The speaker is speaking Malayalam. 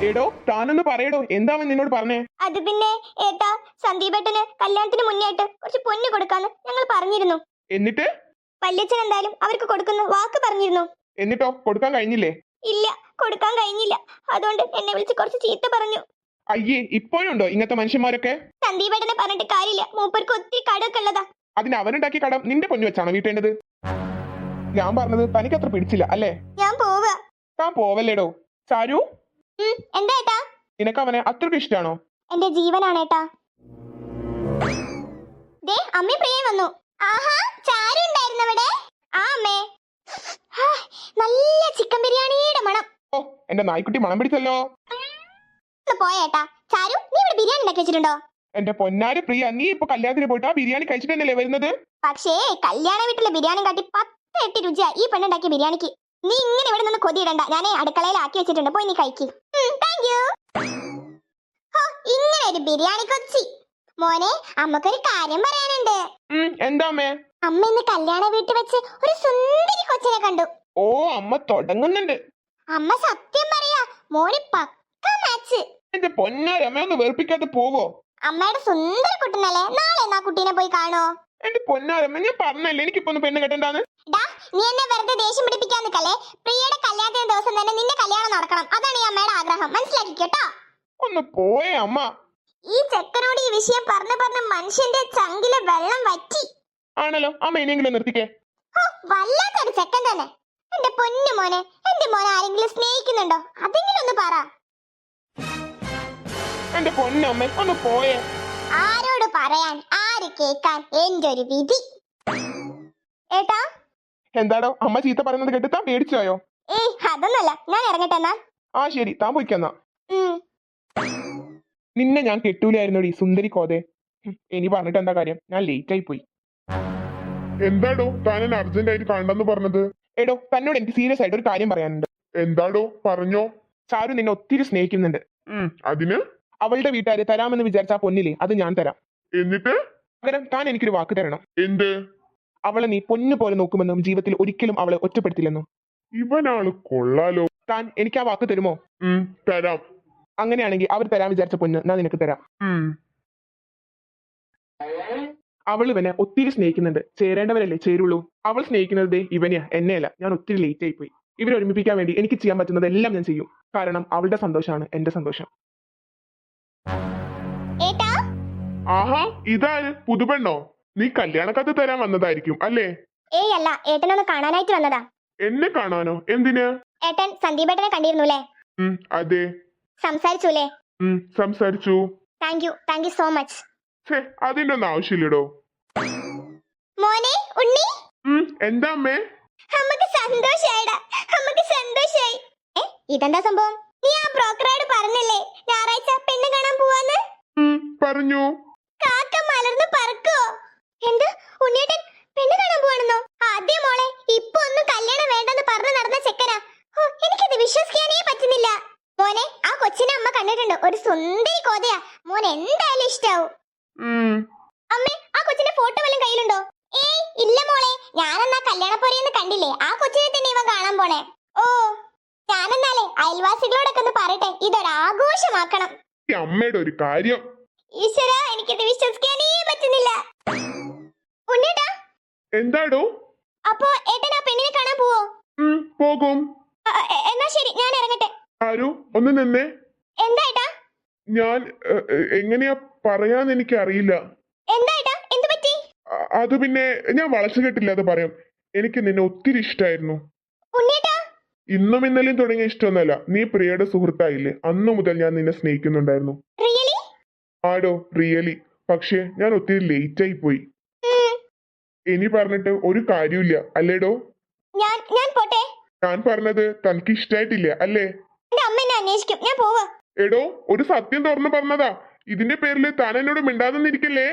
എടോ താനൊന്ന് പറയടോ, എന്താ അവൻ നിന്നോട് പറഞ്ഞേ? അത് പിന്നെ ഏട്ടാ, സന്ദീപേട്ടന് കല്യാണത്തിന് മുന്നേ ആയിട്ട് കുറച്ച് പൊന്നു കൊടുക്കാന്ന് ഞങ്ങൾ പറഞ്ഞിരുന്നു. എന്നിട്ട്? വല്യച്ഛൻ എന്തായാലും അവർക്ക് കൊടുക്കുന്ന വാക്ക് പറഞ്ഞിരുന്നു. എന്നിട്ടോ കൊടുക്കാൻ കഴിഞ്ഞില്ലേ? ഇല്ല, കൊടുക്കാൻ കഴിഞ്ഞില്ല. അതുകൊണ്ട് എന്നെ വിളിച്ച് കുറച്ച് ചീത്ത പറഞ്ഞു. അയ്യേ, ഇപ്പോഴുണ്ടോ ഇങ്ങനത്തെ മനുഷ്യന്മാരൊക്കെ? സന്ദീപേട്ടനെ പറഞ്ഞിട്ട് കാര്യമില്ല, മൂപ്പർക്ക് ഒത്തിരി കടമൊക്കെ ഉള്ളതാ. അതിന് അവനുണ്ടാക്കിയ കടം നിന്റെ പൊന്നു വെച്ചാണോ വീട്ടേണ്ടത്? ഞാൻ പറഞ്ഞത് തനിക്ക് അത്ര പിടിച്ചില്ല അല്ലേ? ഞാൻ പോവാ. താൻ പോവല്ലേടോ. ചാരു, എന്താ ഏട്ടാ? നിനക്ക് അവനെ അത്രയ്ക്ക് ഇഷ്ടാണോ? എന്റെ ജീവനാണ് ഏട്ടാ. ദേ അമ്മേ പ്രിയ വന്നു. ആഹാ, ചാരു ഉണ്ടായിരുന്നു അവിടെ. ആ അമ്മേ, നല്ല ചിക്കൻ ബിരിയാണിയുടെ മണം. ഓ, എന്റെ നായ്ക്കുട്ടി മണം പിടിച്ചല്ലോ. പോയേട്ടാ. ചാരു, നീ ഇവിടെ ബിരിയാണി ഉണ്ടാക്കി വെച്ചിട്ടുണ്ടോ? എന്റെ പൊന്നാര പ്രിയ, നീ ഇപ്പൊ കല്യാണത്തിന് പോയിട്ട് ആ ബിരിയാണി കഴിച്ചിട്ട് തന്നെയല്ലേ വരുന്നത്? പക്ഷേ കല്യാണ വീട്ടിലെ ബിരിയാണി കാട്ടി 10 ഇരട്ടി രുചിയാ ഈ പെണ്ണുണ്ടാക്കിയ ബിരിയാണിക്ക്. നീ ഇങ്ങനെ ഇവിടെ നിന്ന് കൊതിയിടണ്ട, ഞാനേ അടുക്കളയിൽ ആക്കി വെച്ചിട്ടുണ്ട്, പോയി നീ കഴിക്ക്. Thank you. ഇങ്ങനെ ഒരു ബിരിയാണി കൊച്ചി. മോനെ, അമ്മക്കൊരു കാര്യം പറയാനുണ്ട്. എന്താ അമ്മേ? അമ്മ ഇന്ന് കല്യാണ വീട്ടിൽ വെച്ച് ഒരു സുന്ദരി കൊച്ചിനെ കണ്ടു. ഓ, അമ്മ തുടങ്ങുന്നുണ്ട്. അമ്മ സത്യം പറയാ, മോന് പക്ക മാച്ച്. എന്റെ പൊന്നാര അമ്മ ഒന്ന് വെറുപ്പിക്കാതെ പോവോ? അമ്മയുടെ സുന്ദര കുട്ടനല്ലേ, നാളെ എന്നാ കുട്ടീനെ പോയി കാണോ? എന്റെ പൊന്നാരമ്മ, ഞാൻ പറഞ്ഞല്ലേ എനിക്കിപ്പോ ഒന്ന് പെണ്ണ് കെട്ടണ്ടാന്ന്. നീ എന്നെ വെറുതെ ദേഷ്യം പിടിപ്പിക്കാൻ നിക്കല്ലേ. പ്രിയയുടെ കല്യാണത്തിന് ദിവസം തന്നെ നിന്റെ കല്യാണം നടക്കണം, അതാണ് ഈ അമ്മയുടെ ആഗ്രഹം, മനസ്സിലാക്കിക്കോട്ടോ. ഒന്ന് പോയേ അമ്മ. ഈ ചെക്കനോട് ഈ വിഷയം പറഞ്ഞു പറഞ്ഞ് മനുഷ്യന്റെ ചങ്കിലെ വെള്ളം വറ്റി. ആണല്ലോ, അമ്മ ഇനിയെങ്കിലും നിർത്തിക്കേ. വല്ലാത്തൊരു ചെക്കൻ തന്നെ. എന്റെ പൊന്നു മോനെ, എന്റെ മോനെ ആരെങ്കിലും സ്നേഹിക്കുന്നുണ്ടോ? അതെങ്കിലും ഒന്ന് പറ. എന്റെ പൊന്നമ്മ ഒന്ന് പോയേ. ആരോട് പറയാൻ, ആര് കേക്കാൻ, എന്റെ ഒരു വിധി. ഏട്ടാ, എന്താടോ അമ്മ ചീത്ത പറയുന്നത് കേട്ട് താൻ പേടിച്ചോയോ? ഏയ് അതൊന്നല്ല, ഞാൻ ഇറങ്ങട്ടെ എന്നാ. ആ ശരി, താൻ പോയിക്കെന്നാ. നിന്നെ ഞാൻ കെട്ടൂലായിരുന്നോടി സുന്ദരി കോതെ. ഇനി പറഞ്ഞിട്ട് എന്താ കാര്യം, ഞാൻ ലേറ്റ് ആയി പോയി. എന്താടോ താൻ എന്നെ അർജന്റ് ആയിട്ട് കാണണ്ടെന്ന് പറഞ്ഞത്? എടോ, തന്നോട് എനിക്ക് സീരിയസ് ആയിട്ട് ഒരു കാര്യം പറയാനുണ്ട്. എന്താടോ പറഞ്ഞോ. ചാരു നിന്നെ ഒത്തിരി സ്നേഹിക്കുന്നുണ്ട്. അതിന്? അവളുടെ വീട്ടുകാര് തരാമെന്ന് വിചാരിച്ച പൊന്നില്ലേ, അത് ഞാൻ തരാം. എന്നിട്ട്? പകരം താൻ എനിക്കൊരു വാക്ക് തരണം. എന്ത്? അവളെ നീ പൊന്നു പോലെ നോക്കുമെന്നും ജീവിതത്തിൽ ഒരിക്കലും അവളെ ഒറ്റപ്പെടുത്തില്ലെന്നും. ഇവനാള് കൊള്ളാലോ. താൻ എനിക്ക് ആ വാക്ക് തരുമോ? തരാം. അങ്ങനെയാണെങ്കിൽ അവർ തരാൻ വിചാരിച്ച പൊന്ന് ഞാൻ നിനക്ക് തരാം. അവൾ ഇവനെ ഒത്തിരി സ്നേഹിക്കുന്നുണ്ട്. ചേരേണ്ടവരല്ലേ ചേരുള്ളൂ. അവൾ സ്നേഹിക്കുന്നത് ഇവനെയാ, എന്നെയല്ല. ഞാൻ ഒത്തിരി ലേറ്റ് ആയി പോയി. ഇവരെ ഒരുമിപ്പിക്കാൻ വേണ്ടി എനിക്ക് ചെയ്യാൻ പറ്റുന്നതെല്ലാം ഞാൻ ചെയ്യും. കാരണം അവളുടെ സന്തോഷമാണ് എന്റെ സന്തോഷം. ആഹാ, ഇതാര് പുതുപെണ്ണോ? നീ കല്യാണക്കത്ത് തരാൻ വന്നതായിരിക്കും അല്ലേ? ഏയ് അല്ല, ഏട്ടനൊന്ന് കാണാനായിട്ട് വന്നതാ. എന്നെ കാണാനോ? എന്തിന്? ഏട്ടൻ സന്ദീപേട്ടനെ കണ്ടിരുന്നുല്ലേ? അതെ. സംസാരിച്ചൂലേ? സംസാരിച്ചു. Thank you so much. അതിന്റെ ഒന്നും ആവശ്യമില്ലടോ. മോനെ ഉണ്ണി, എന്താ അമ്മേ? നമുക്ക് സന്തോഷായിടാ, നമുക്ക് സന്തോഷായി. ഇതെന്താ സംഭവം? നീ ആ ബ്രോക്കറോട് പറഞ്ഞല്ലേ ഞായറാഴ്ച പെണ്ണ് കാണാൻ പോവാന്ന്? പറഞ്ഞു. കാക്ക മലർന്ന് പറക്കോ? എന്ത്, ഉണ്ണിയേട്ടൻ പെണ്ണ് കാണാൻ പോവാണെന്നോ? ആദ്യം മോളെ, ഇപ്പൊ ഒന്നും കല്യാണം വേണ്ടെന്ന് പറഞ്ഞു നടന്ന ചെക്കനാ. എനിക്കിത് വിശ്വസിക്കാനേ പറ്റുന്നില്ല. മോനെ, ആ കൊച്ചിനെ അമ്മ കണ്ടിട്ടുണ്ട്, ഒരു സുന്ദരി കോതയാ. മോൻ എന്തായാലും ഇഷ്ടാവും. അമ്മേ, ആ കൊച്ചിന്റെ ഫോട്ടോ വല്ലതും കയ്യിലുണ്ടോ? ഏയ് ഇല്ല മോളെ, ഞാനെന്നാ കല്യാണപ്പോരെന്ന് കണ്ടില്ലേ, ആ കൊച്ചിനെ തന്നെ ഇവൻ കാണാൻ പോണേ. ഓ, ഞാനെന്നാലേ അയൽവാസികളോടൊക്കെ ഒന്ന് പറയട്ടെ, ഇതൊരാഘോഷമാക്കണം. അമ്മയുടെ ഒരു കാര്യം. ഈശ്വരാ, എനിക്കിത് വിശ്വസിക്കാനേ പറ്റുന്നില്ല. ഉണ്ണേട്ടാ. എന്താടോ? അപ്പോ ഏട്ടൻ ആ പെണ്ണിനെ കാണാൻ പോവോ? പോകും. എന്നാ ശരി, ഞാൻ ഇറങ്ങട്ടെ. ആരു ഒന്ന് നിന്നേ. എന്താ ഏട്ടാ? ഞാൻ എങ്ങനെയാ പറയാന്ന് എനിക്ക് അറിയില്ല. എന്താ ഏട്ടാ, എന്ത് പറ്റി? അത് പിന്നെ ഞാൻ വളച്ചു കെട്ടില്ലാതെ പറയാം. എനിക്ക് നിന്നെ ഒത്തിരി ഇഷ്ടായിരുന്നു. ഉണ്ണേട്ടാ. ഇന്നും ഇന്നലെയും തുടങ്ങിയ ഇഷ്ടമൊന്നുമല്ല. നീ പ്രിയയുടെ സുഹൃത്തായില്ലേ, അന്നു മുതൽ ഞാൻ നിന്നെ സ്നേഹിക്കുന്നുണ്ടായിരുന്നു. റിയലി? ആടോ, റിയലി. പക്ഷേ ഞാൻ ഒത്തിരി ലേറ്റ് ആയി പോയി. ഇനി പറഞ്ഞിട്ട് ഒരു കാര്യമില്ല അല്ലേടോ? ഞാൻ പോട്ടെ. ഞാൻ പറഞ്ഞത് തനിക്ക് ഇഷ്ടായിട്ടില്ല അല്ലേ? എന്റെ അമ്മ എന്നെ അന്വേഷിക്കും, ഞാൻ പോവാ. എടോ, ഒരു സത്യം തുറന്നു പറഞ്ഞതാ. ഇതിന്റെ പേരിൽ താൻ എന്നോട് മിണ്ടാതെന്നിരിക്കല്ലേ.